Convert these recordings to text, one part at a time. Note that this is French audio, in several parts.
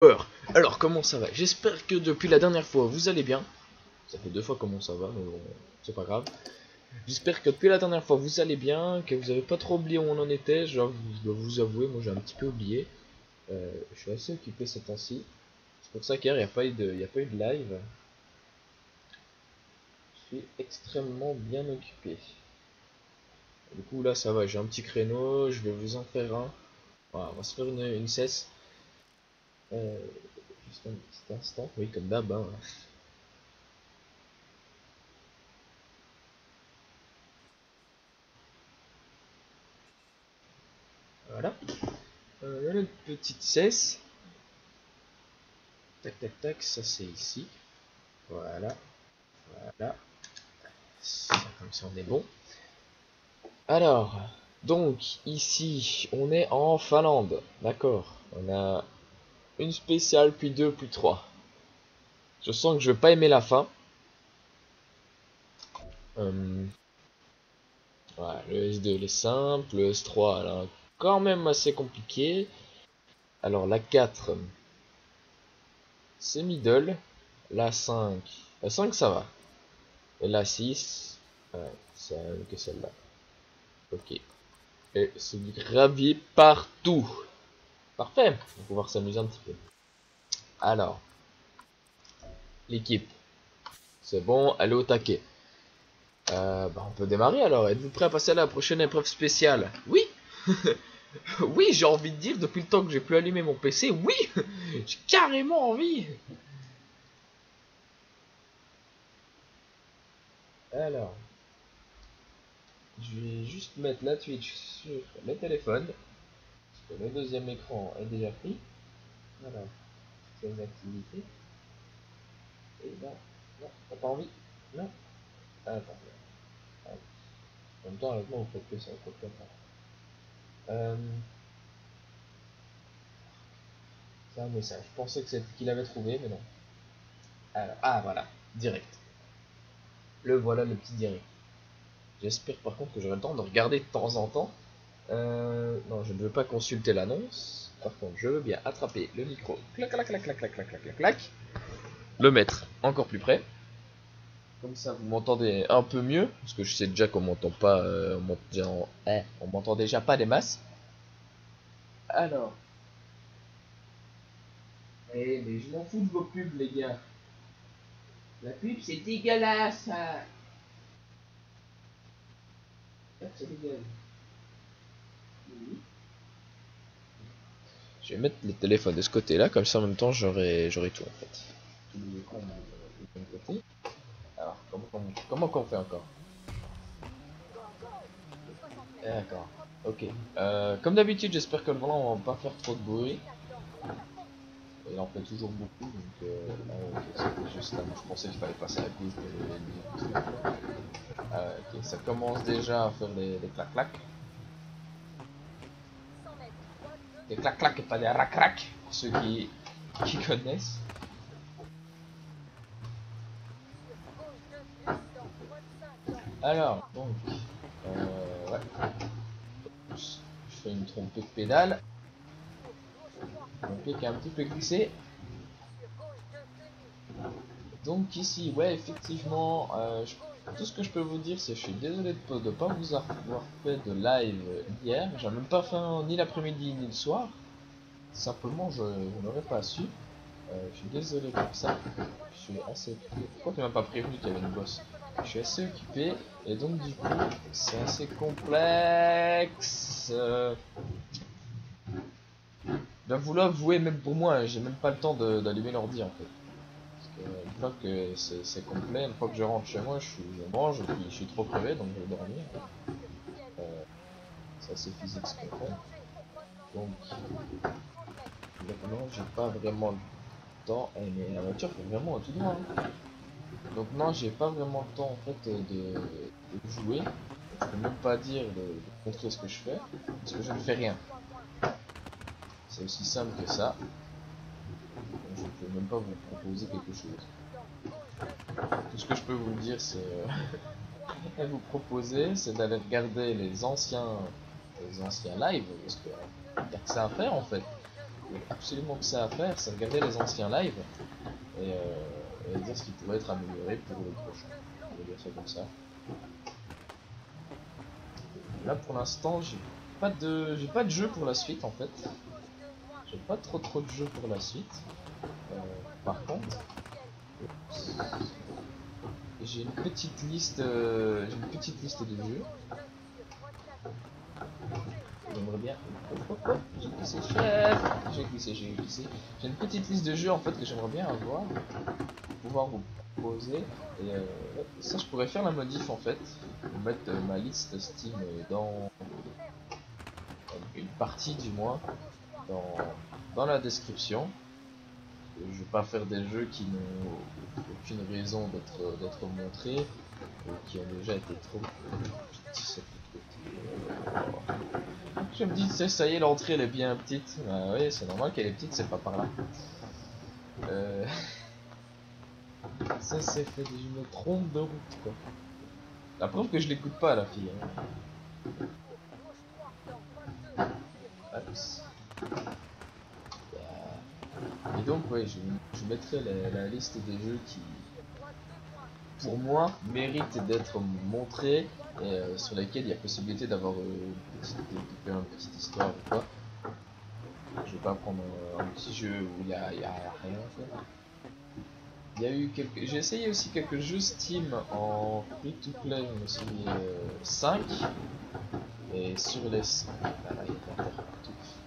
Alors comment ça va? J'espère que depuis la dernière fois vous allez bien. Ça fait 2 fois comment ça va, mais bon, c'est pas grave. J'espère que depuis la dernière fois vous allez bien, que vous avez pas trop oublié où on en était. Je dois vous avouer, moi j'ai un petit peu oublié. Je suis assez occupé ces temps-ci. C'est pour ça qu'hier il n'y a pas eu de live. Je suis extrêmement bien occupé. Du coup là ça va, j'ai un petit créneau, je vais vous en faire un. Voilà, on va se faire une cesse. Euh, Juste un petit instant, oui comme d'hab, hein. Voilà. Une petite cesse. Tac tac tac, ça c'est ici. Voilà, voilà. Ça, comme ça on est bon. Alors, donc ici on est en Finlande. D'accord. On a une spéciale, puis deux, puis trois. Je sens que je vais pas aimer la fin. Euh, voilà, le S2 il est simple, le S3 elle est quand même assez compliqué. Alors la 4 c'est middle. La 5 ça va. Et la 6 c'est la même que celle-là. Ok. Et c'est du gravier partout. Parfait. On va pouvoir s'amuser un petit peu. Alors, l'équipe. C'est bon, elle est au taquet. On peut démarrer alors. Êtes-vous prêt à passer à la prochaine épreuve spéciale? Oui. Oui, j'ai envie de dire, depuis le temps que j'ai plus allumé mon PC, oui. J'ai carrément envie. Alors, je vais juste mettre la Twitch sur le téléphone. Parce que le deuxième écran est déjà pris. Voilà, c'est une activité. Et là, non, t'as pas envie? Non. Attends. En même temps, avec moi, vous faites que ça, quoi que euh, c'est un message. Je pensais que c'était qu'il avait trouvé, mais non. Alors, ah voilà, direct. Le voilà, le petit direct. J'espère par contre que j'aurai le temps de regarder de temps en temps. Non, je ne veux pas consulter l'annonce. Par contre, je veux bien attraper le micro. Clac, clac, clac, clac, clac, clac, clac, clac, clac. Le mettre encore plus près. Comme ça, vous m'entendez un peu mieux. Parce que je sais déjà qu'on m'entend pas. On m'entend déjà pas des masses. Alors. Eh, mais je m'en fous de vos pubs, les gars. La pub, c'est dégueulasse, ça. C'est dégueulasse. Oui. Je vais mettre les téléphones de ce côté-là, comme ça en même temps j'aurai tout en fait. Tous les écrans de mon côté. Alors, comment qu'on fait encore? D'accord. Ok. Comme d'habitude, j'espère que le volant va pas faire trop de bruit. Il en fait toujours beaucoup, donc ok, c'était juste là. Je pensais qu'il fallait passer à gauche de ok, ça commence déjà à faire des clac-clac. Des clac-clac et pas des rac-rac, pour ceux qui connaissent. Alors, donc, ouais. Je fais une trompée de pédale. Mon pied qui est un petit peu glissé. Donc ici, ouais, effectivement, tout ce que je peux vous dire, c'est que je suis désolé de ne pas vous avoir fait de live hier. J'ai même pas fait ni l'après-midi ni le soir. Simplement, je n'aurais pas su. Je suis désolé pour ça. Je suis assez occupé. Pourquoi tu m'as pas prévenu qu'il y avait une bosse? Je suis assez occupé et donc du coup, c'est assez complexe. Ben vous l'avouez, même pour moi, j'ai même pas le temps d'allumer l'ordi en fait. Parce que une fois que c'est complet, une fois que je rentre chez moi, je mange et puis je suis trop crevé donc je vais dormir. Euh, c'est assez physique ce qu'on fait. Donc maintenant j'ai pas vraiment le temps. Eh, mais la voiture fait vraiment tout droit. Hein. Donc non, j'ai pas vraiment le temps en fait de jouer. Je peux même pas dire de montrer ce que je fais parce que je ne fais rien. C'est aussi simple que ça. Donc, je ne peux même pas vous proposer quelque chose. Tout ce que je peux vous dire, c'est vous proposer, c'est d'aller regarder les anciens lives, parce qu'il n'y a que ça à faire en fait. absolument que ça à faire, c'est regarder les anciens lives et dire ce qui pourrait être amélioré pour le prochain. On va dire ça comme ça. Là pour l'instant j'ai pas de jeu pour la suite en fait. J'ai pas trop de jeux pour la suite. Par contre, j'ai une petite liste de jeux. J'aimerais bien. J'ai glissé, chef. J'ai glissé. J'ai une petite liste de jeux en fait que j'aimerais bien avoir pour pouvoir vous proposer. Et ça, je pourrais faire la modif en fait. Pour mettre ma liste Steam dans une partie du moins dans la description. Je vais pas faire des jeux qui n'ont aucune raison d'être montrés ou qui ont déjà été trop. Je me dis, ça y est, l'entrée elle est bien petite. Bah oui, c'est normal qu'elle est petite, c'est pas par là. Ça c'est fait, je me trompe de route quoi. La preuve que je l'écoute pas la fille. Hein. Oups. Et donc ouais, je mettrai la liste des jeux qui, pour moi, méritent d'être montrés et sur lesquels il y a possibilité d'avoir une petite histoire ou quoi. Je vais pas prendre un petit jeu où il y a rien quoi. Il y a eu quelques... J'ai essayé aussi quelques jeux Steam en free to play, je me suis mis 5 et sur les 5,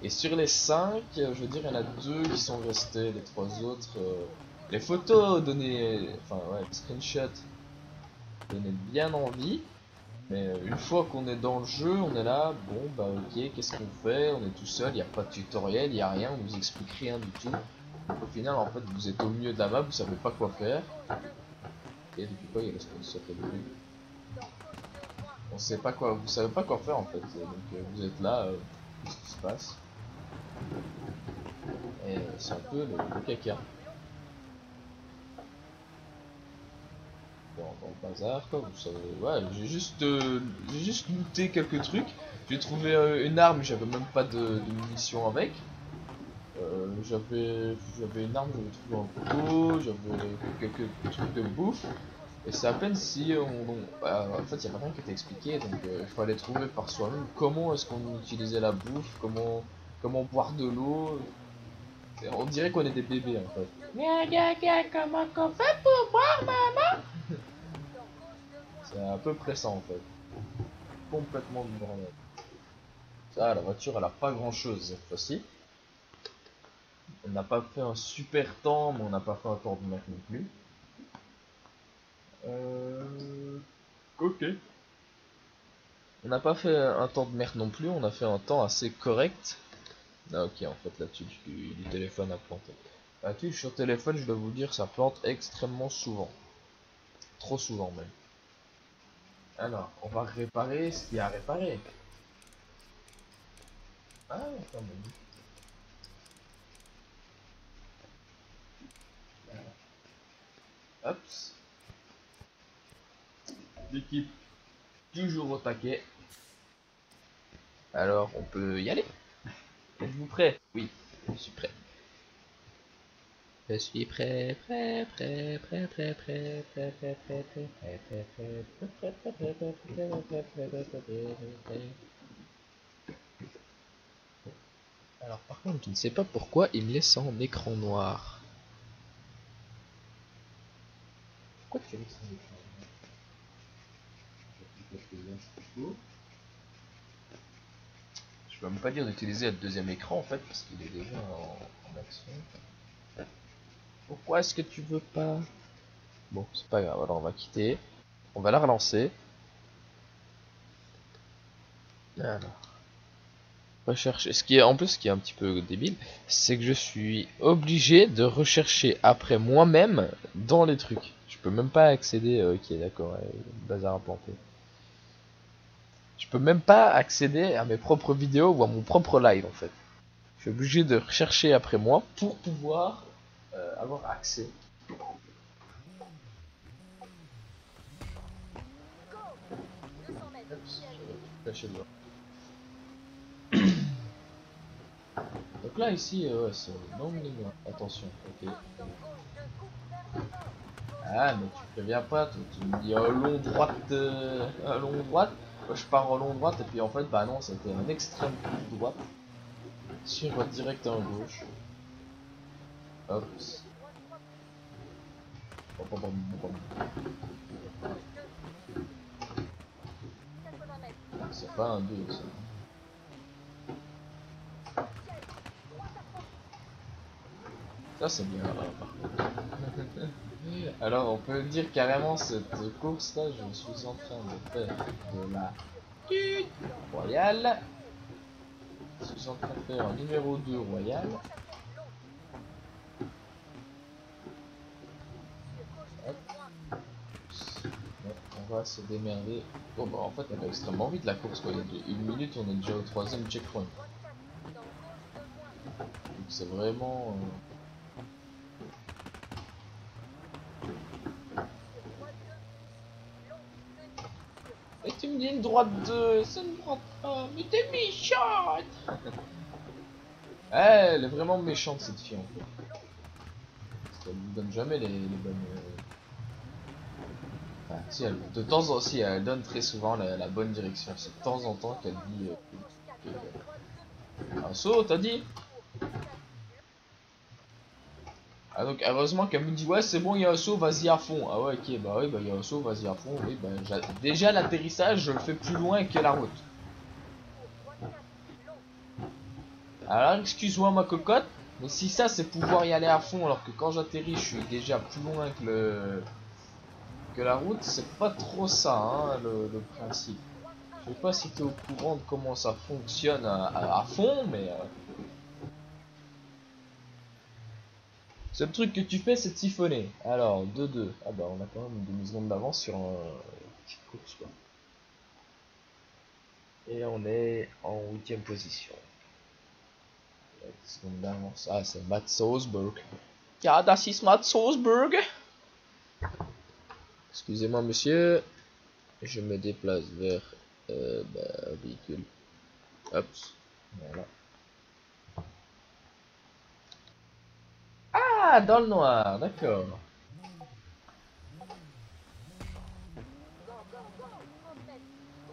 et sur les 5, je veux dire, il y en a 2 qui sont restés, les 3 autres, les photos donnaient, enfin ouais, les screenshots donnaient bien envie, mais une fois qu'on est dans le jeu, on est là, bon bah ok, qu'est-ce qu'on fait? On est tout seul, il n'y a pas de tutoriel, il n'y a rien, on nous explique rien du tout. Donc au final, en fait, vous êtes au milieu de la map, vous savez pas quoi faire. Et depuis quoi il y a le sponsor au début. On sait pas quoi, vous savez pas quoi faire en fait. Donc vous êtes là, qu'est-ce qui se passe? Et c'est un peu le caca. Dans le bazar quoi, vous savez. Ouais, j'ai juste looté quelques trucs. J'ai trouvé une arme, j'avais même pas de munitions avec. J'avais une arme, j'avais trouvé un couteau, j'avais quelques trucs de bouffe. Et c'est à peine si bah, en fait il n'y avait rien qui était expliqué, donc il fallait trouver par soi-même comment est-ce qu'on utilisait la bouffe, comment boire de l'eau. On dirait qu'on est des bébés en fait. Comment qu'on fait pour boire maman? C'est à peu près ça en fait. Complètement du bordel. Ça, la voiture elle a pas grand chose cette fois-ci. On n'a pas fait un super temps, mais on n'a pas fait un temps de mec non plus. Ok. On n'a pas fait un temps de merde non plus, on a fait un temps assez correct. Ah ok, en fait la tuile du téléphone a planté. La tuile sur téléphone, je dois vous dire, ça plante extrêmement souvent. Trop souvent même. Alors, on va réparer ce qu'il y a à réparer. Ah, quand même. Hop. L'équipe toujours au taquet. Alors, on peut y aller. Êtes-vous prêt? Oui, je suis prêt. Je suis prêt, prêt, prêt, prêt, prêt, prêt, prêt, prêt, prêt, prêt, prêt, prêt, prêt, prêt, prêt, prêt, prêt. Alors par contre, je ne sais pas pourquoi il me laisse en écran noir. Pourquoi tu laisses en écran noir? Je peux même pas dire d'utiliser le deuxième écran en fait, parce qu'il est déjà en action. Pourquoi est-ce que tu veux pas? Bon, c'est pas grave, alors on va quitter. On va la relancer. Alors, rechercher. Ce qui est un petit peu débile, c'est que je suis obligé de rechercher après moi-même dans les trucs. Je peux même pas accéder. Ok, d'accord, bazar à planter. Je peux même pas accéder à mes propres vidéos ou à mon propre live en fait. Je suis obligé de rechercher après moi pour pouvoir avoir accès. Oups, j'avais tout caché dedans. Donc là, ici, ouais, c'est une longue ligne. Attention, ok. Ah, mais tu préviens pas, tu me dis un long droite, un long droite. Moi, je pars en long droite, et puis en fait, bah non, c'était un extrême coup de droite. Sur direct en gauche. Hop. Bom, bom, bom, bom. C'est pas un 2, ça. Ça, c'est bien, là, par contre. Alors, on peut dire carrément, cette course-là, je suis en train de faire de la royale. Je suis en train de faire un numéro 2 royal. Hop. Ouais, on va se démerder. Bon, bah, en fait, elle va extrêmement vite la course, quoi. Il y a une minute, on est déjà au 3ème checkpoint. Donc, c'est vraiment. Et tu me dis une droite 2, c'est une droite 1, mais t'es méchante! Elle est vraiment méchante, cette fille, en fait. Parce qu'elle nous donne jamais les bonnes. Enfin, si, de temps en temps, si, elle donne très souvent la bonne direction. C'est de temps en temps qu'elle dit. Un saut, t'as dit? Ah, donc heureusement qu'elle me dit, ouais, c'est bon, il y a un saut, vas-y à fond. Ah, ouais, ok, bah oui, bah il y a un saut, vas-y à fond. Oui, bah déjà l'atterrissage, je le fais plus loin que la route. Alors, excuse-moi ma cocotte, mais si ça c'est pouvoir y aller à fond, alors que quand j'atterris, je suis déjà plus loin que la route, c'est pas trop ça, hein, le principe. Je sais pas si tu es au courant de comment ça fonctionne à fond, mais seul truc que tu fais, c'est de siphonner. Alors, 2-2. Ah bah, on a quand même une demi-seconde d'avance sur un petit course, quoi. Et on est en 8ème position. 10 secondes d'avance. Ah, c'est Matt Salzburg. Ja, das ist Matt Salzburg. Excusez-moi, monsieur. Je me déplace vers un véhicule. Hop. Voilà. Ah, dans le noir, d'accord.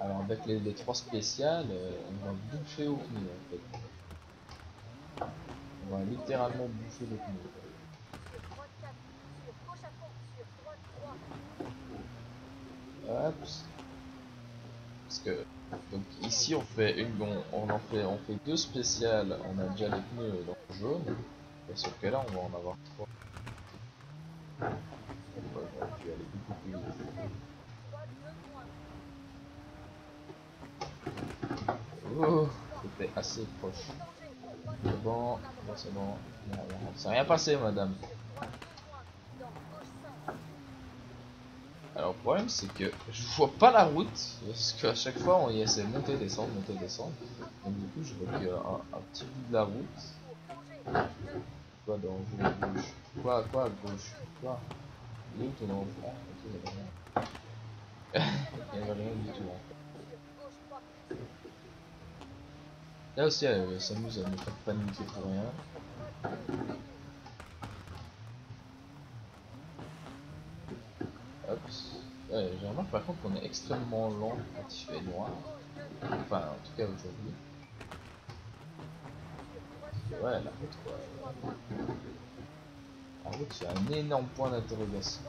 Alors, avec les 3 spéciales, on va bouffer au pneu, en fait. On va littéralement bouffer le pneu. Hop. Parce que donc ici on fait on fait 2 spéciales, on a déjà les pneus dans le jaune, et sauf que là on va en avoir 3. J'aurais pu aller beaucoup plus vite. Oh, c'était assez proche. C'est bon, c'est bon. C'est rien passé, madame. Alors le problème c'est que je vois pas la route, parce qu'à chaque fois on y essaie de monter, descendre, monter, descendre. Donc du coup je vois qu'un petit bout de la route. Quoi dans gauche? Quoi à gauche? Quoi? Il est où ton envie? Ah, ok, il y avait rien. Il y avait rien du tout en fait. Là aussi elle s'amuse à me faire paniquer pour rien. Hop. Ouais, j'ai remarqué par contre qu'on est extrêmement lent quand il fait noir. Enfin en tout cas aujourd'hui. Ouais, la route quoi. La route c'est un énorme point d'interrogation.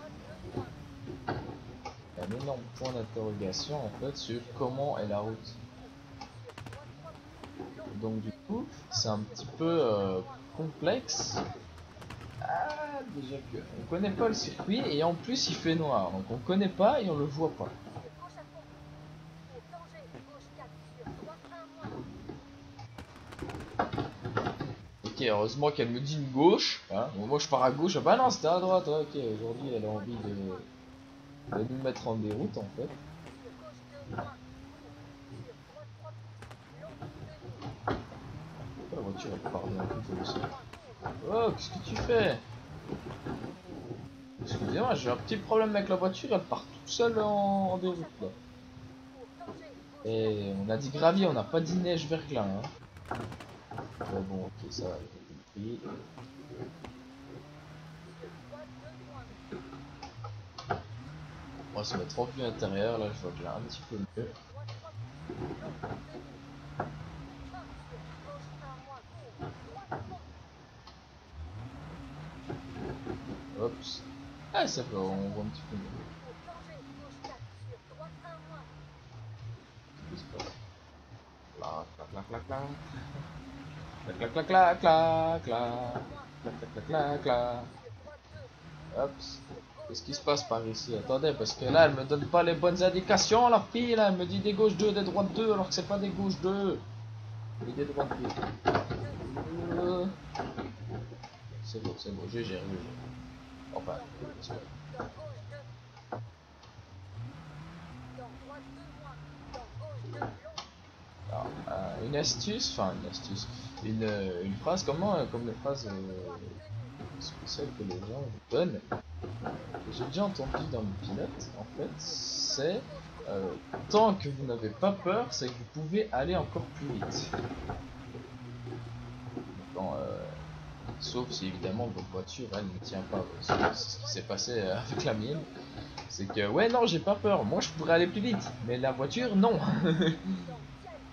Un énorme point d'interrogation en fait sur comment est la route. Donc du coup c'est un petit peu complexe. Ah, déjà que on connaît pas le circuit et en plus il fait noir, donc on connaît pas et on le voit pas. Ok, heureusement qu'elle me dit une gauche, hein. Bon, moi je pars à gauche, ah bah non c'était à droite, ouais, ok, aujourd'hui elle a envie de nous mettre en déroute en fait. Pourquoi la voiture elle part bien plus comme ça? Oh, qu'est-ce que tu fais? Excusez-moi, j'ai un petit problème avec la voiture, elle part toute seule en déroute là. Et on a dit gravier, on n'a pas dit neige verglas, hein. Mais bon, ok, ça va, j'ai compris. On va se mettre en vue intérieure, là je vois déjà un petit peu mieux. Oups. Ah, ça va, on voit un petit peu mieux. Qu'est-ce qui se passe? Clac, clac, clac, clac, clac, clac, clac, clac, clac, clac, clac, clac, clac, clac. Oups. Qu'est-ce qui se passe par ici? Attendez, parce que là, elle me donne pas les bonnes indications, la fille, là. Elle me dit des gauches 2, des droites 2, alors que c'est pas des gauches 2. Et des droites 2. C'est bon, je gère. Enfin, j'espère. Alors, une astuce, enfin une astuce, une phrase, comme les phrases spéciales que les gens donnent, que j'ai déjà entendu dans le pilote, en fait, c'est tant que vous n'avez pas peur, c'est que vous pouvez aller encore plus vite. Quand, sauf si évidemment votre voiture elle ne tient pas. C'est ce qui s'est passé avec la mienne. C'est que ouais non j'ai pas peur, moi je pourrais aller plus vite, mais la voiture non.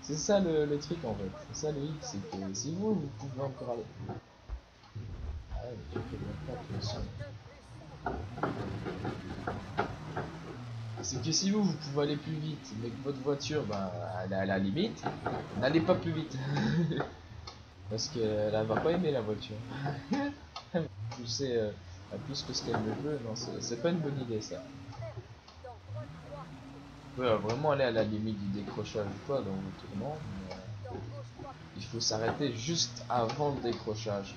C'est ça le truc en fait, c'est ça le hic, c'est que si vous pouvez encore aller. Ah ouais, mais tu fais bien pas toi aussi. C'est que si vous pouvez aller plus vite, mais que votre voiture ben elle est à la limite, n'allez pas plus vite. Parce qu'elle va pas aimer la voiture. Elle va pousser à plus que ce qu'elle ne veut, non c'est pas une bonne idée ça. Vous pouvez vraiment aller à la limite du décrochage ou quoi dans vos tournants, mais il faut s'arrêter juste avant le décrochage.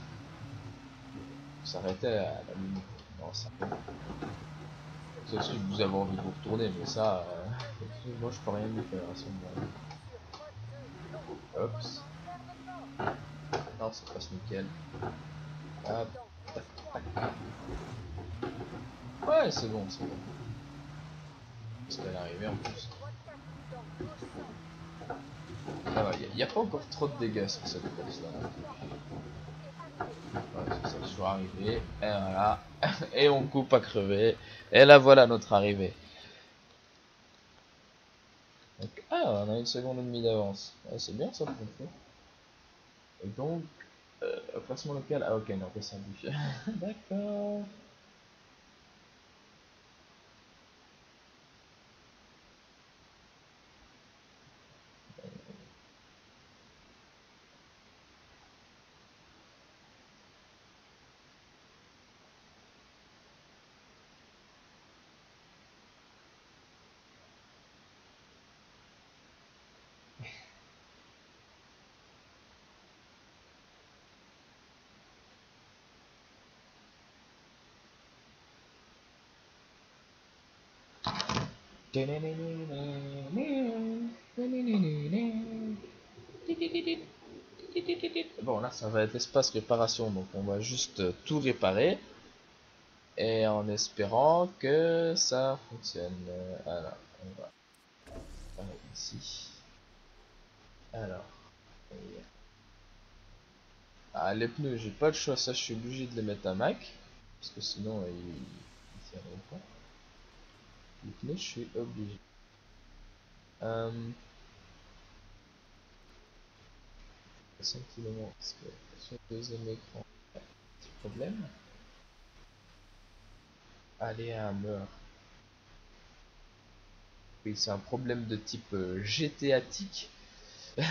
S'arrêter à la limite. Non, ça. Sauf si vous avez envie de vous retourner, mais ça, moi je peux rien lui faire à ce moment-là. Oups. Non, ça passe nickel. Hop. Tac, tac. Ouais, c'est bon, c'est bon. Parce qu'elle est arrivée en plus. Ah ouais, y a pas encore trop de dégâts sur cette course là. Ouais, c'est ça, je suis arrivé. Et voilà. Et on coupe à crever. Et là voilà notre arrivée. Donc, ah, on a une seconde et demie d'avance. Ouais, c'est bien ça pour le coup. Et donc, classement local. Ah ok, non, c'est simplifié. D'accord. Bon, là, ça va être l'espace réparation, donc on va juste tout réparer et en espérant que ça fonctionne. Alors, on va aller ici. Alors, ah, les pneus, j'ai pas le choix, ça je suis obligé de les mettre à Mac parce que sinon ils tiendront pas. Les pneus, je suis obligé. Euh, 5 km, parce que sur le deuxième écran, petit problème. Allez, un meurt. Oui, c'est un problème de type GTA-tique. Parce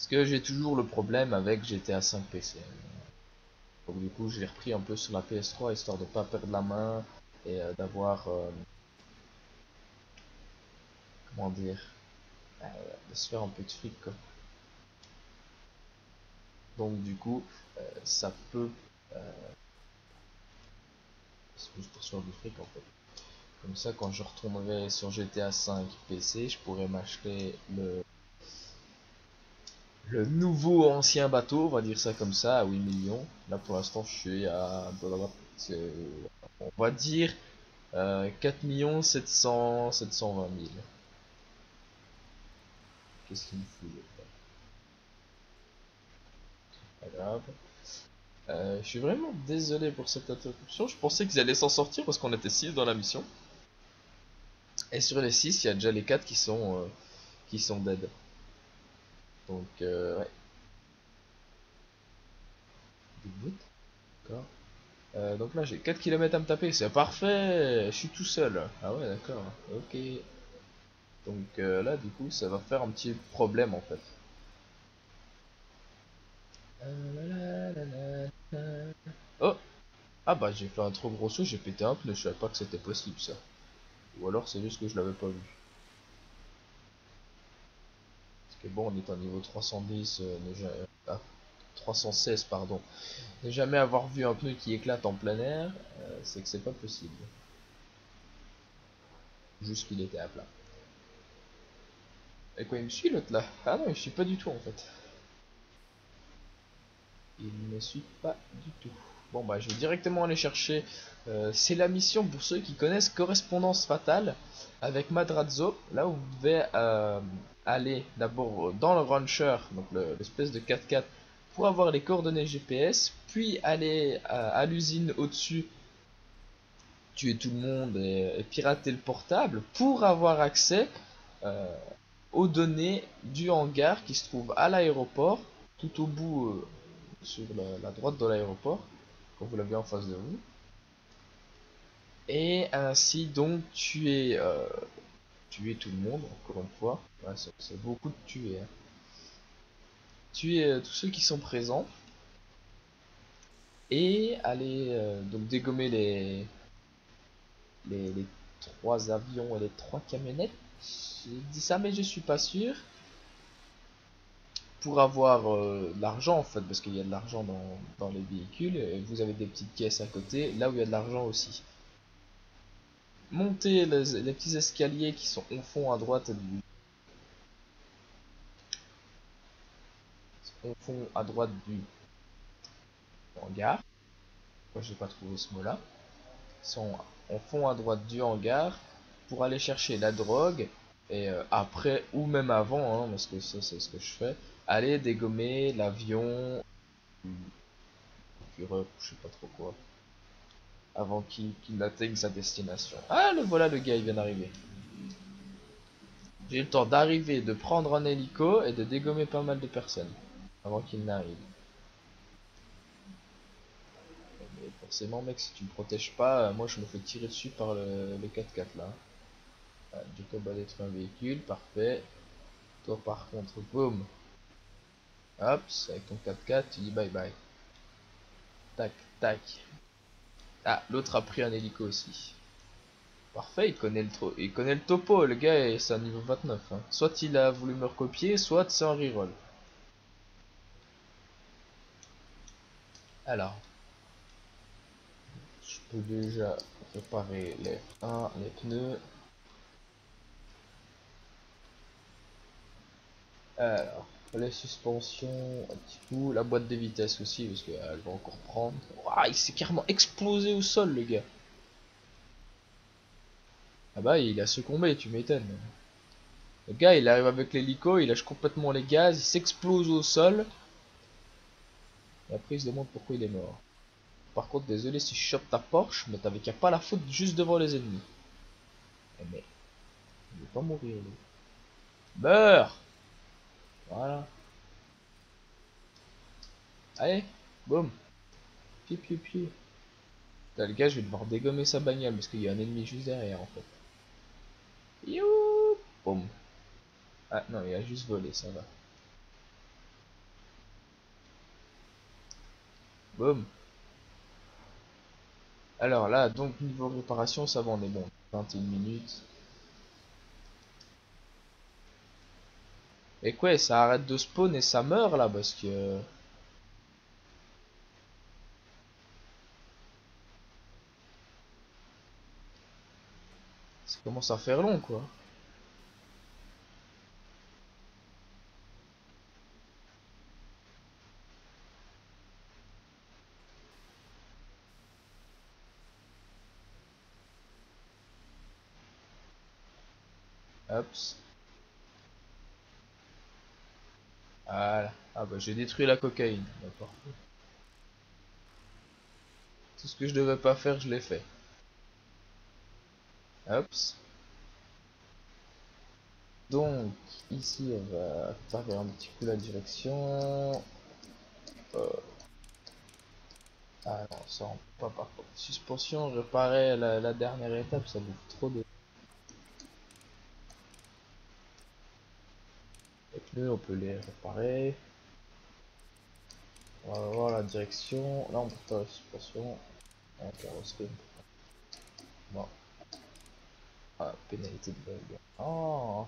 que j'ai toujours le problème avec GTA 5 PC. Donc du coup, je l'ai repris un peu sur la PS3 histoire de pas perdre la main et d'avoir, comment dire, de se faire un peu de fric quoi. Donc du coup, ça peut, c'est juste pour se faire du fric en fait. Comme ça, quand je retournerai sur GTA 5 PC, je pourrais m'acheter le nouveau ancien bateau, on va dire ça comme ça, à 8 millions. Là pour l'instant, je suis à, on va dire 4 720 000. Qu'est-ce qu'il me fout là? Pas grave. Je suis vraiment désolé pour cette interruption. Je pensais qu'ils allaient s'en sortir parce qu'on était 6 dans la mission. Et sur les 6, il y a déjà les 4 qui sont dead. Donc, ouais. Des bouts, d'accord. Donc là, j'ai 4 km à me taper. C'est parfait. Je suis tout seul. Ah ouais, d'accord. Ok. Donc là, du coup, ça va faire un petit problème en fait. Oh! Ah bah j'ai fait un trop gros saut, j'ai pété un pneu, je savais pas que c'était possible ça. Ou alors c'est juste que je l'avais pas vu. Parce que bon, on est en niveau 310, ah, 316 pardon. Ne jamais avoir vu un pneu qui éclate en plein air, c'est que c'est pas possible. Juste qu'il était à plat. Et quoi, il me suit l'autre là? Ah non, il me suit pas du tout en fait. Il ne me suit pas du tout. Bon bah je vais directement aller chercher. C'est la mission pour ceux qui connaissent Correspondance Fatale avec Madrazo. Là où vous devez aller d'abord dans le Rancher, donc l'espèce de 4x4, pour avoir les coordonnées GPS, puis aller à l'usine au-dessus, tuer tout le monde et pirater le portable pour avoir accès euh, aux données du hangar qui se trouve à l'aéroport, tout au bout sur la droite de l'aéroport, quand vous l'avez en face de vous. Et ainsi donc tuer tout le monde, encore une fois. Ouais, c'est beaucoup de tuer. Hein. Tuer tous ceux qui sont présents. Et aller donc dégommer les 3 avions et les 3 camionnettes. J'ai dit ça mais je suis pas sûr. Pour avoir de l'argent en fait, parce qu'il y a de l'argent dans les véhicules, et vous avez des petites caisses à côté, là où il y a de l'argent aussi. Montez les petits escaliers qui sont au fond à droite du hangar. Moi j'ai pas trouvé ce mot là. Ils sont au fond à droite du hangar pour aller chercher la drogue et après ou même avant, hein, parce que ça c'est ce que je fais, aller dégommer l'avion, puis je sais pas trop quoi, avant qu'il atteigne sa destination. Ah le voilà le gars il vient d'arriver. J'ai eu le temps d'arriver, de prendre un hélico et de dégommer pas mal de personnes avant qu'il n'arrive. Mais forcément mec si tu me protèges pas, moi je me fais tirer dessus par le 4x4 là. Ah, Jacob a détruit un véhicule, parfait. Toi par contre, boum. Hop, avec ton 4x4 tu dis bye bye. Tac, tac. Ah, l'autre a pris un hélico aussi. Parfait, il connaît le topo, le gars, et c'est un niveau 29. Hein. Soit il a voulu me recopier, soit c'est un reroll. Alors, je peux déjà préparer les freins, les pneus. Alors, les suspensions, un petit coup. La boîte de vitesse aussi, parce qu'elle va encore prendre. Ouah, il s'est carrément explosé au sol, le gars. Ah bah, il a succombé, tu m'étonnes. Le gars, il arrive avec l'hélico, il lâche complètement les gaz, il s'explose au sol. Et après, il se demande pourquoi il est mort. Par contre, désolé si je chope ta Porsche, mais t'avais qu'à pas la foutre juste devant les ennemis. Eh mais, il veut pas mourir, lui. Meurs! Voilà. Allez, boum. Piu piu piu. Putain, le gars, je vais devoir dégommer sa bagnole parce qu'il y a un ennemi juste derrière, en fait. Youp! Boum. Ah non, il a juste volé, ça va. Boum. Alors là, donc, niveau réparation, ça va, on est bon. 21 minutes. Et quoi, ça arrête de spawn et ça meurt là parce que... Ça commence à faire long quoi. Hop. Voilà. Ah bah j'ai détruit la cocaïne. D'accord. Tout ce que je devais pas faire, je l'ai fait. Hop. Donc, ici, on va faire un petit coup la direction. Euh, Ah non, ça on peut pas par contre. Suspension, réparer la dernière étape, ça bouffe trop de... Les pneus, on peut les réparer. On va voir la direction. Là, on peut la suspension. La carrosserie. Non. Ah, pénalité de bug. Oh,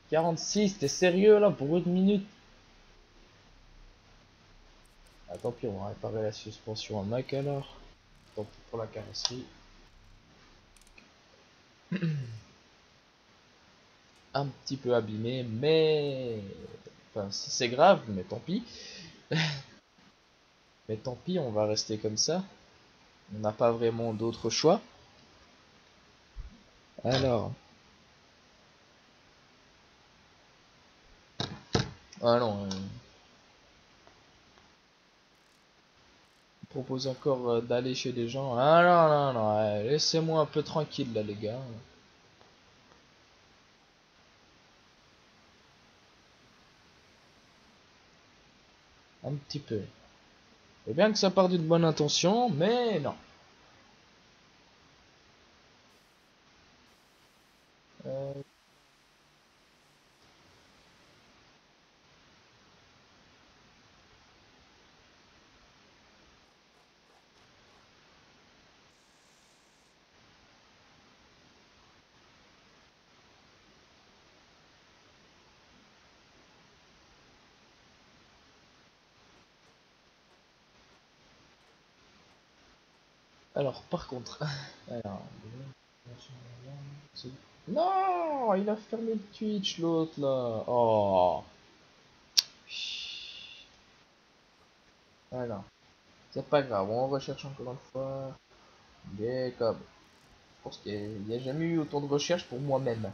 46, t'es sérieux là pour une minute? Ah, tant pis, on va réparer la suspension à Mac alors. Tant pis pour la carrosserie. Un petit peu abîmé, mais... Enfin, si c'est grave, mais tant pis. Mais tant pis, on va rester comme ça. On n'a pas vraiment d'autre choix. Alors... Ah non, propose encore d'aller chez des gens. Ah non, non, non, laissez-moi un peu tranquille là les gars. Un petit peu. Et bien que ça part d'une bonne intention, mais non. Euh, alors par contre... Alors... Non, il a fermé le Twitch l'autre là. Oh. Alors, c'est pas grave, on recherche encore une fois. Des câbles. Je pense qu'il n'y a jamais eu autant de recherches pour moi-même.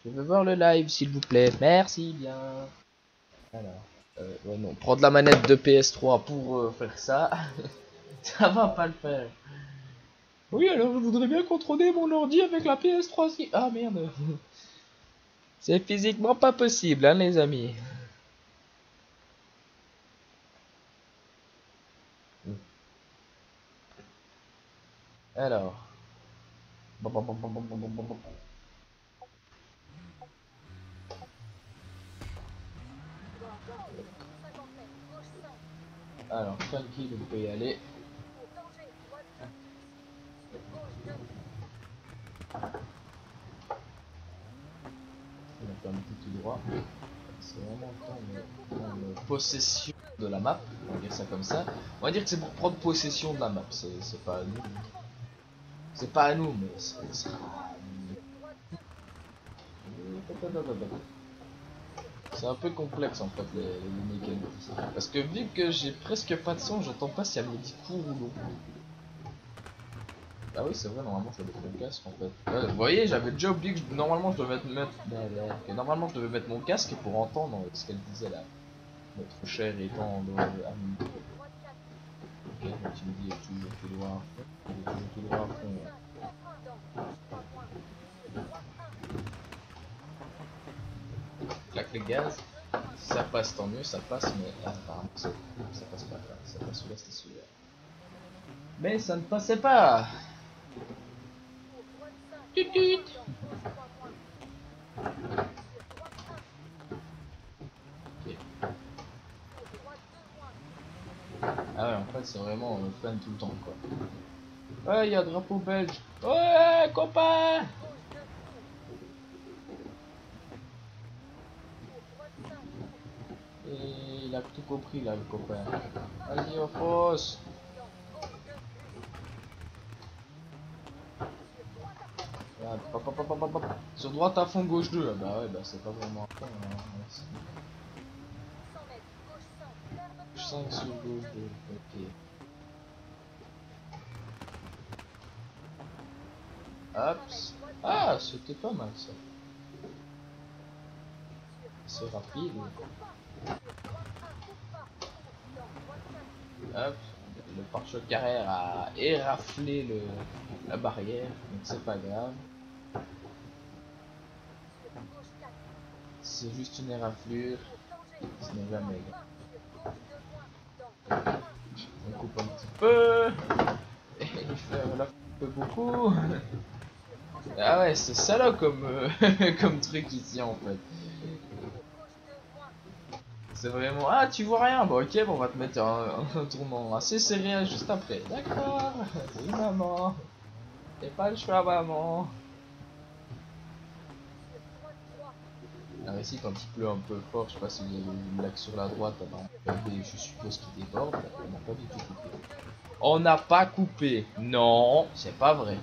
Je veux voir le live s'il vous plaît. Merci bien. Alors, ouais, non, prendre la manette de PS3 pour faire ça, ça va pas le faire. Oui, alors je voudrais bien contrôler mon ordi avec la PS3 si. Ah merde. C'est physiquement pas possible, hein, les amis. Alors. Bon, bon, bon, bon, bon, bon, bon, bon. Alors, tranquille, on peut y aller. On va faire un petit tout droit. C'est vraiment prendre possession de la map, on va dire ça comme ça. On va dire que c'est pour prendre possession de la map, c'est pas à nous. C'est pas à nous, mais c'est... C'est un peu complexe en fait les mécaniques. Parce que vu que j'ai presque pas de son, j'entends pas si elle me dit court ou non. Ah oui c'est vrai, normalement je devais mettre le casque en fait. Ouais, vous voyez, j'avais déjà oublié que normalement je devais mettre... que normalement je devais mettre mon casque pour entendre ce qu'elle disait là. Notre cher étant ami. Ok, donc il me dit toujours tout droit à fond. Toujours tout droit à fond. Claque les gaz. Si ça passe tant mieux, ça passe, mais apparemment ça passe pas là. Ça passe celui-là, c'était celui-là. Mais ça ne passait pas. Tut tut. Ok. Ah ouais, en fait, c'est vraiment fan tout le temps, quoi. Ouais, il y a drapeau belge. Ouais, copain. Et il a tout compris, là, le copain. Vas-y, au fosse. Regarde, pop, pop, pop, pop, pop. Sur droite à fond, gauche 2. Ah bah ouais, bah c'est pas vraiment à fond. Hein. 5 sur gauche 2. Ok. Hop. Ah, c'était pas mal ça. assez rapide. Hop, le pare-choc arrière a éraflé la barrière, donc c'est pas grave. C'est juste une éraflure, ce n'est jamais grave. On coupe un petit peu, et il fait là peu beaucoup. Ah ouais, c'est salaud comme, comme truc ici en fait. C'est vraiment... Ah, tu vois rien? Bon, ok, bon, on va te mettre un tournant assez serré juste après. D'accord. Oui, maman. T'as pas le choix, maman. Alors ici, quand il pleut un peu fort, je sais pas si vous avez vu le lac sur la droite, je suppose qu'il déborde. On n'a pas du tout coupé. On n'a pas coupé. Non, c'est pas vrai.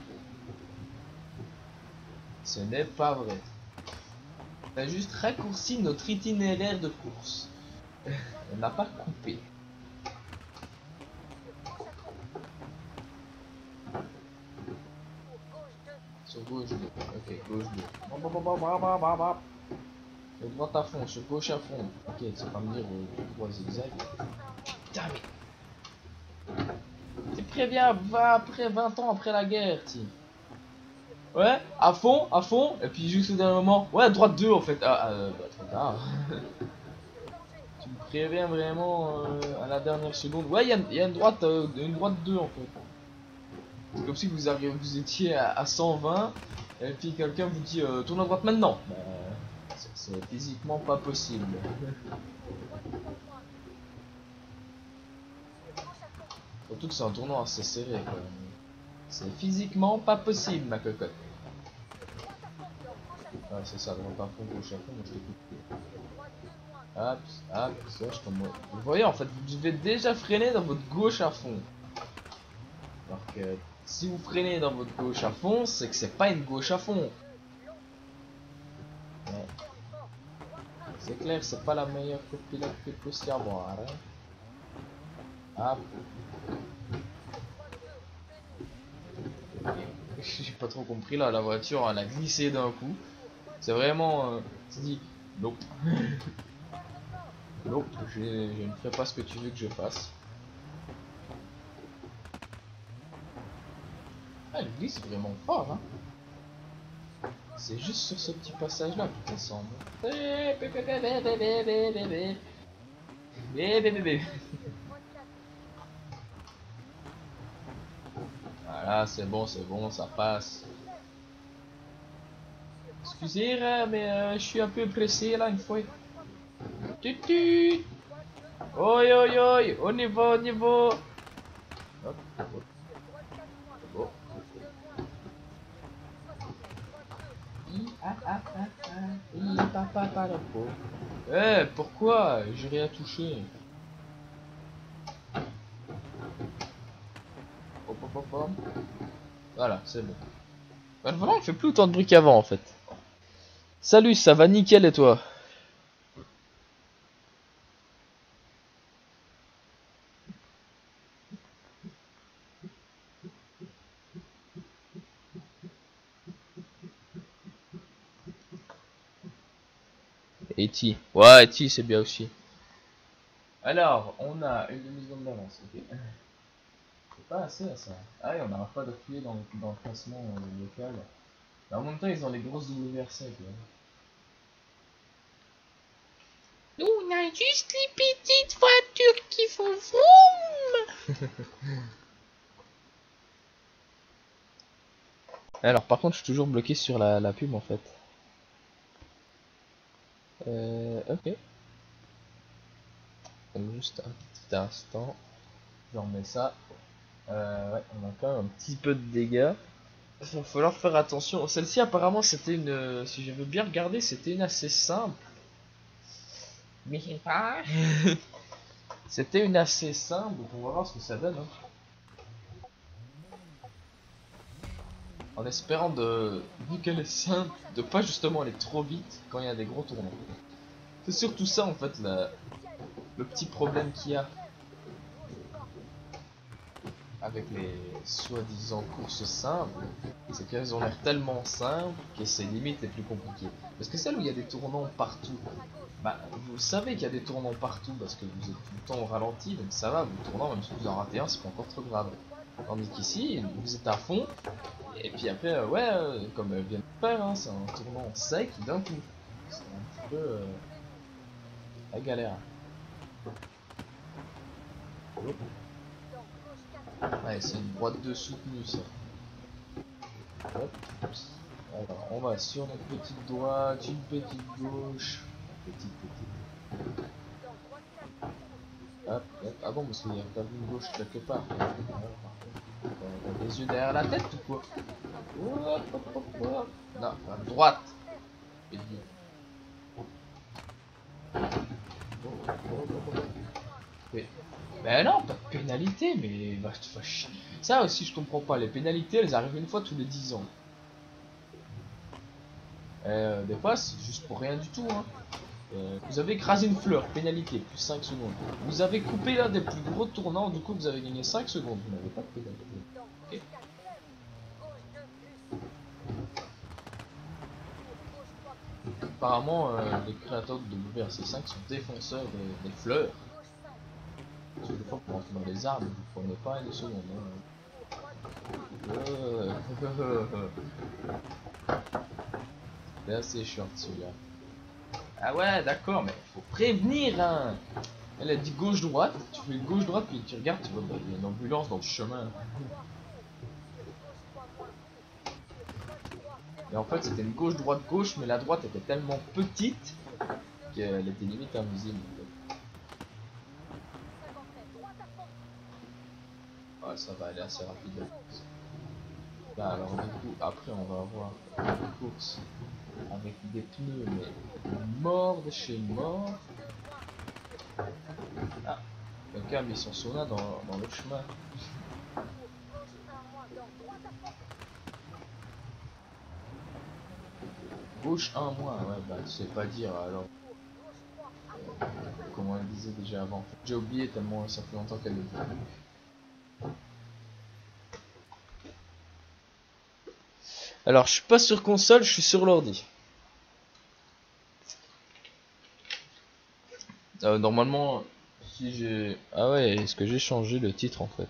Ce n'est pas vrai. On a juste raccourci notre itinéraire de course. On n'a pas coupé. Sur gauche 2. Ok, gauche 2. Sur droite à fond, sur gauche à fond. Ok, tu vas pas me dire tout droit zigzag. Putain, mais. T'es préviens, va après 20 ans après la guerre, tiens. Ouais, à fond, et puis juste au dernier moment. Ouais, droite 2 en fait. Bah, trop tard. Tu me préviens vraiment à la dernière seconde. Ouais, il y a une droite 2 en fait. C'est comme si vous étiez à 120 et puis quelqu'un vous dit tourne à droite maintenant. Bah, c'est physiquement pas possible. Surtout que c'est un tournoi assez serré quand même. C'est physiquement pas possible ma cocotte. Ouais, c'est ça, droite à fond, gauche à fond, moi je t'écoute. Hop, ça je comme moi. Vous voyez en fait, vous devez déjà freiner dans votre gauche à fond. Alors que si vous freinez dans votre gauche à fond, c'est que c'est pas une gauche à fond. Ouais. C'est clair, c'est pas la meilleure copilote que puisse y avoir. Hein. Hop. J'ai pas trop compris là, la voiture elle a glissé d'un coup. C'est vraiment. Tu dis, nope. Nope, je ne ferai pas ce que tu veux que je fasse. Ah, elle glisse vraiment fort, hein. C'est juste sur ce petit passage là qu'il semble. Voilà, c'est bon, ça passe. Excusez, mais je suis un peu pressé là une fois. Tutut. Oi, oi, oi, au niveau. Hop, hop. Oh. Eh, pourquoi? J'ai rien touché. Hop, hop, hop, hop. Voilà, c'est bon. Bah, le volant il fait plus autant de bruit qu'avant en fait. Salut, ça va nickel et toi? E.T. Ouais, E.T. c'est bien aussi. Alors, on a une demi-seconde d'avance, ok. C'est pas assez à ça. Ah oui, on n'arrête pas de fouiller dans le classement local. Mais en même temps, ils ont les grosses WRC, quoi. Nous, on a juste les petites voitures qui font vroom. Alors, par contre, je suis toujours bloqué sur la pub en fait. Ok. Donc, juste un petit instant. Je remets ça. Ouais, on a quand même un petit peu de dégâts. Il va falloir faire attention. Celle-ci, apparemment, c'était une. Si j'avais bien regardé, c'était une assez simple. Mais pas. C'était une assez simple, donc on va voir ce que ça donne. Hein. En espérant vu qu'elle est simple, de pas justement aller trop vite quand il y a des gros tournants. C'est surtout ça en fait le petit problème qu'il y a avec les soi-disant courses simples, c'est qu'elles ont l'air tellement simples que c'est limite les plus compliquées. Parce que celles où il y a des tournants partout, Bah, vous savez qu'il y a des tournants partout parce que vous êtes tout le temps au ralenti, donc ça va, vous tournant, même si vous en ratez un, c'est pas encore trop grave. Tandis qu'ici, vous êtes à fond, et puis après, ouais, comme vient de faire, hein, c'est un tournant sec d'un coup. C'est un petit peu la galère. Ouais, c'est une droite de soutenu ça. Hop. Alors, on va sur notre petite droite, une petite gauche, petite. Hop, hop. Ah bon, parce qu'il n'y a pas une gauche quelque part. T'as des yeux derrière la tête ou quoi? Hop, hop, hop, hop. Non, à droite. Et puis... Mais... Ben non, pas de pénalité, mais ça aussi je comprends pas. Les pénalités, elles arrivent une fois tous les 10 ans. Des fois, c'est juste pour rien du tout. Hein. Vous avez écrasé une fleur, pénalité, plus 5 secondes. Vous avez coupé l'un des plus gros tournants, du coup vous avez gagné 5 secondes. Vous n'avez pas de pénalité. Okay. Apparemment, les créateurs de WRC5 sont défenseurs des fleurs. Parce que des fois, pour entrer dans les arbres, vous ne prenez pas une seconde. Hein. C'est assez short celui-là. Ah ouais, d'accord, mais faut prévenir, hein. Elle a dit gauche-droite, tu fais gauche-droite, puis tu regardes, tu vois, bah, il y a une ambulance dans le chemin. Et en fait, c'était une gauche-droite-gauche, mais la droite était tellement petite qu'elle était limite invisible. Ouais, ça va aller assez rapide. Là, alors du coup, après, on va avoir une course avec des pneus, mais mort de chez mort. Ah, quelqu'un a mis son sauna dans le chemin. Gauche 1 moins, ouais, bah tu sais pas dire alors. Comment elle disait déjà avant. J'ai oublié tellement ça fait longtemps qu'elle le dit. Alors, je suis pas sur console, je suis sur l'ordi. Normalement, si j'ai... Ah ouais, est-ce que j'ai changé le titre en fait?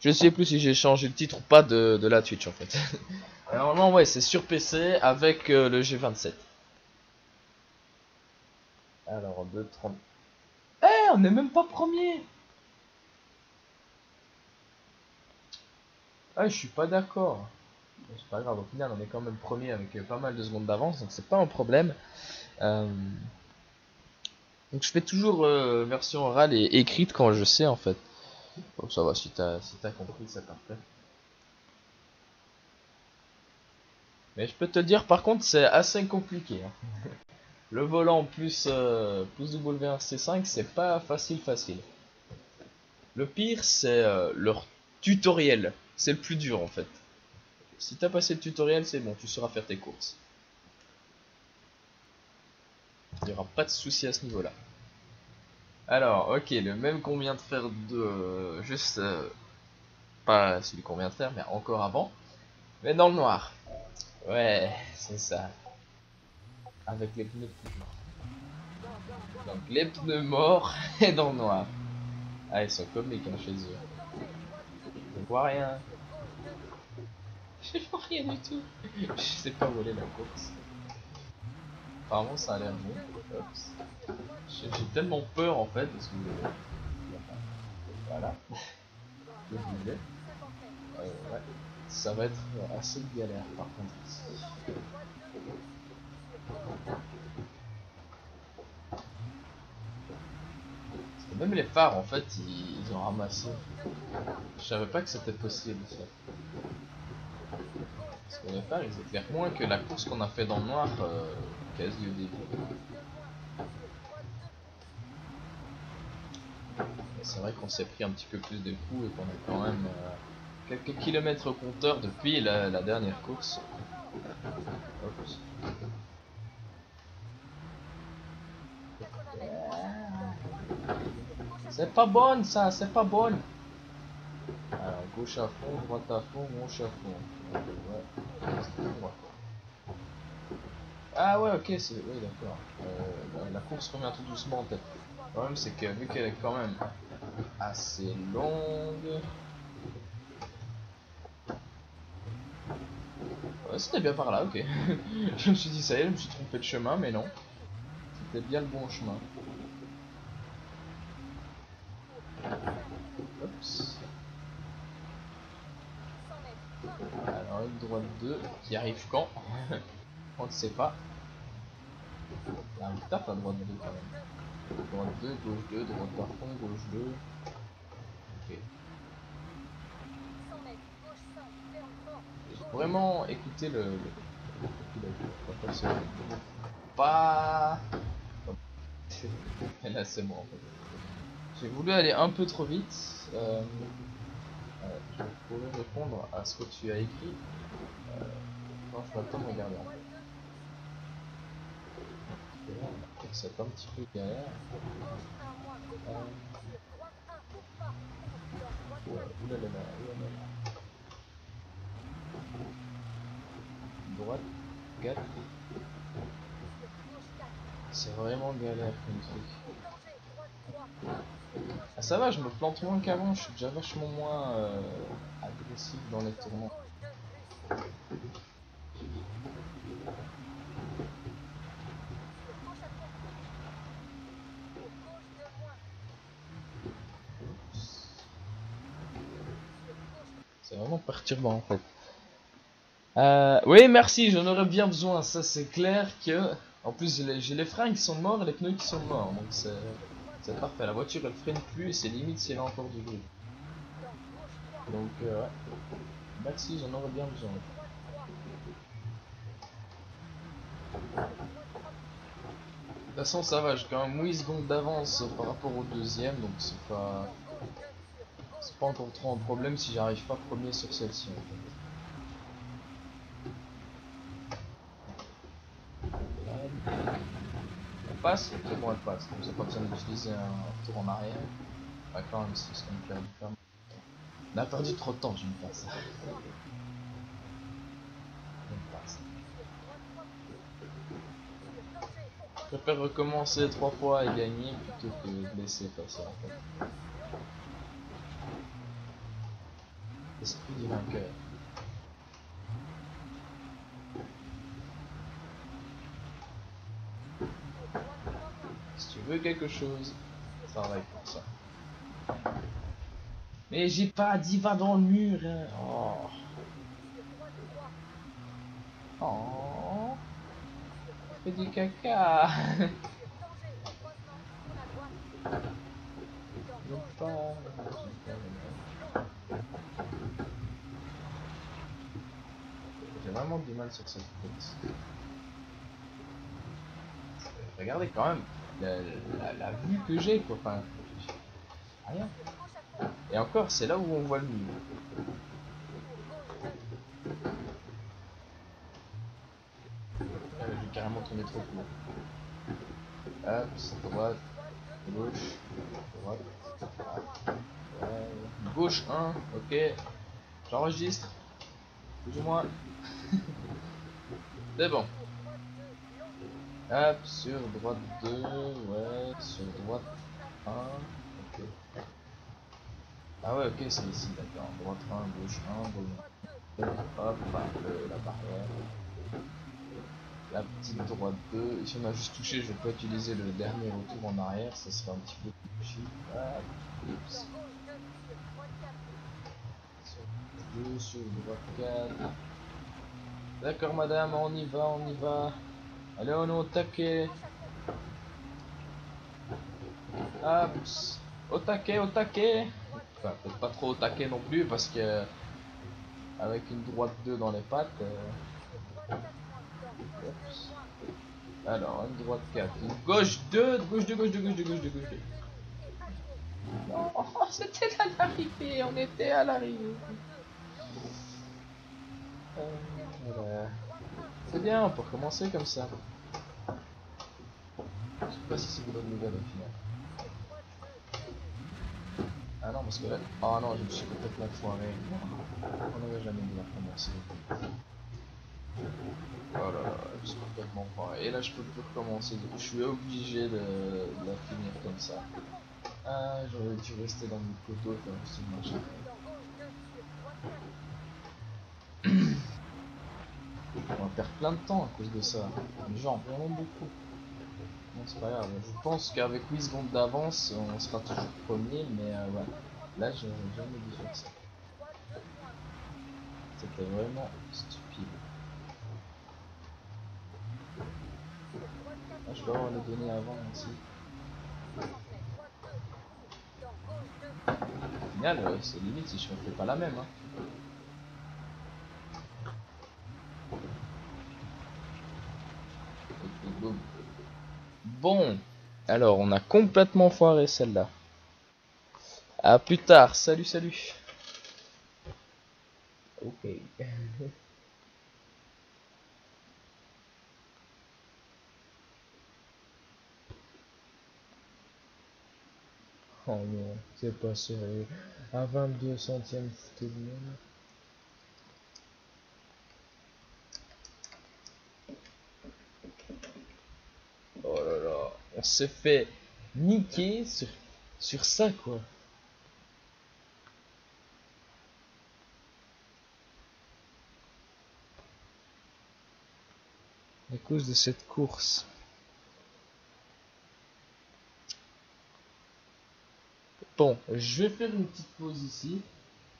Je sais plus si j'ai changé le titre ou pas de la Twitch en fait. Normalement, ouais, c'est sur PC avec le G27. Alors, 2.30. Eh, on n'est même pas premier! Ah, je suis pas d'accord. C'est pas grave, au final, on est quand même premier avec pas mal de secondes d'avance, donc c'est pas un problème. Donc je fais toujours version orale et écrite quand je sais en fait. Donc ça va, si t'as compris, c'est parfait. Mais je peux te dire par contre c'est assez compliqué. Hein. Le volant plus W1C5 c'est pas facile. Le pire c'est leur tutoriel. C'est le plus dur en fait. Si t'as passé le tutoriel c'est bon, tu sauras faire tes courses. Il n'y aura pas de souci à ce niveau là. Alors ok, le même qu'on vient de faire de... juste... pas celui qu'on vient de faire mais encore avant. Mais dans le noir. Ouais, c'est ça. Avec les pneus morts. Donc les pneus morts et dans le noir. Ah, ils sont comiques hein, chez eux. Je vois rien. Je vois rien du tout. Je sais pas où aller la course. Apparemment ça a l'air bon. J'ai tellement peur en fait parce que... Voilà. Je disais. Ouais. Ça va être assez galère par contre ici. Même les phares en fait ils ont ramassé. Je savais pas que c'était possible ça. Parce que les phares ils éclairent moins que la course qu'on a fait dans le noir quasi au début. C'est vrai qu'on s'est pris un petit peu plus de coups et qu'on a quand même quelques kilomètres au compteur depuis la dernière course. C'est pas bonne ça, c'est pas bonne. Alors gauche à fond, droite à fond, gauche à fond. Ouais. Ah ouais, ok, c'est... Oui, d'accord. La course revient tout doucement en tête. Le problème, c'est que vu qu'elle est quand même assez longue... Ouais, c'était bien par là, ok. Je me suis dit, ça y est, je me suis trompé de chemin, mais non. C'était bien le bon chemin. Oups. Alors, une droite 2 qui arrive quand? On ne sait pas. Il arrive tard la droite 2 quand même. Droite 2, gauche 2, droite par fond, gauche 2. Ok. J'ai vraiment écouté le pas. Et là c'est bon en fait. J'ai voulu aller un peu trop vite. Je pourrais répondre à ce que tu as écrit. Non, je pas le temps de regarder en fait. C'est un petit peu galère. Oulala, oulala. Droite, 4. C'est vraiment galère comme truc. Ah, ça va, je me plante moins qu'avant, je suis déjà vachement moins agressif dans les tourments. C'est vraiment perturbant en fait. Oui, merci, j'en aurais bien besoin. Ça, c'est clair que. En plus, j'ai les freins qui sont morts et les pneus qui sont morts. Donc, c'est parfait. La voiture elle freine plus et c'est limite si elle a encore du bruit. Donc, ouais. Merci, j'en aurais bien besoin. De toute façon, ça va, j'ai quand même 8 secondes d'avance par rapport au deuxième. Donc, c'est pas encore trop un problème si j'arrive pas premier sur celle-ci en fait. Elle passe, c'est bon, elle passe. Donc, j'ai pas besoin d'utiliser un tour en arrière. Bah, quand même, c'est ce qu'on fait. On a perdu trop de temps, je me passe. Je préfère recommencer 3 fois et gagner plutôt que de laisser passer en fait. Esprit du vainqueur. Si tu veux quelque chose, travaille pour ça. Mais j'ai pas dit va dans le mur. Hein. Oh. Oh. Fais du caca. Non pas. J'ai vraiment du mal sur cette course. Regardez quand même la vue que j'ai quoi. Enfin, rien. Et encore, c'est là où on voit le mur. J'ai carrément tourné trop court. Hop, droite, gauche, droite, gauche 1, ok. J'enregistre, plus ou moins. C'est bon. Hop, sur droite 2, ouais, sur droite 1, ok. Ah ouais, ok, c'est ici, d'accord. Droite 1, gauche 1, gauche 1. Hop, la barrière. La petite droite 2. Ici on a juste touché, je peux utiliser le dernier retour en arrière, ça serait un petit peu plus chic. Oups. Sur 2, sur droite 4. D'accord madame, on y va, on y va. Allez, on est au taquet. Hop, au taquet, au taquet. Enfin, peut-être pas trop au taquet non plus parce que avec une droite 2 dans les pattes. Alors, une droite 4, une gauche 2, gauche 2, gauche 2, gauche 2, gauche 2, gauche 2. Non, c'était à l'arrivée, on était à l'arrivée. Voilà. C'est bien, on peut recommencer comme ça. Je sais pas si c'est une bonne nouvelle au final. Ah non, parce que là... Oh non, je me suis complètement foiré. On n'aurait jamais dû recommencer. Oh là là, je suis complètement foiré. Et là, je peux plus recommencer. Du coup, je suis obligé de la finir comme ça. Ah, j'aurais dû rester dans mon poteau, faire juste une machin. On va perdre plein de temps à cause de ça. Genre, vraiment beaucoup. Bon, c'est pas grave. Je pense qu'avec 8 secondes d'avance, on sera toujours premier, mais ouais. Là, j'aurais jamais dû faire ça. C'était vraiment stupide. Ah, je peux avoir les données avant aussi. Au final, c'est limite si je refais pas la même. Hein. Et boum. Bon, alors on a complètement foiré celle-là. À plus tard, salut salut. Ok. Oh non, c'est pas sérieux. À 22 centièmes, foutez de moi. Oh là là, on s'est fait niquer sur ça quoi. À cause de cette course. Bon, je vais faire une petite pause ici.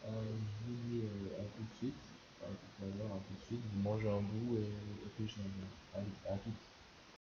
Je vous dis à tout de suite. À tout à l'heure, à tout de suite. Vous mangez un bout et puis je m'en vais. Allez, à tout.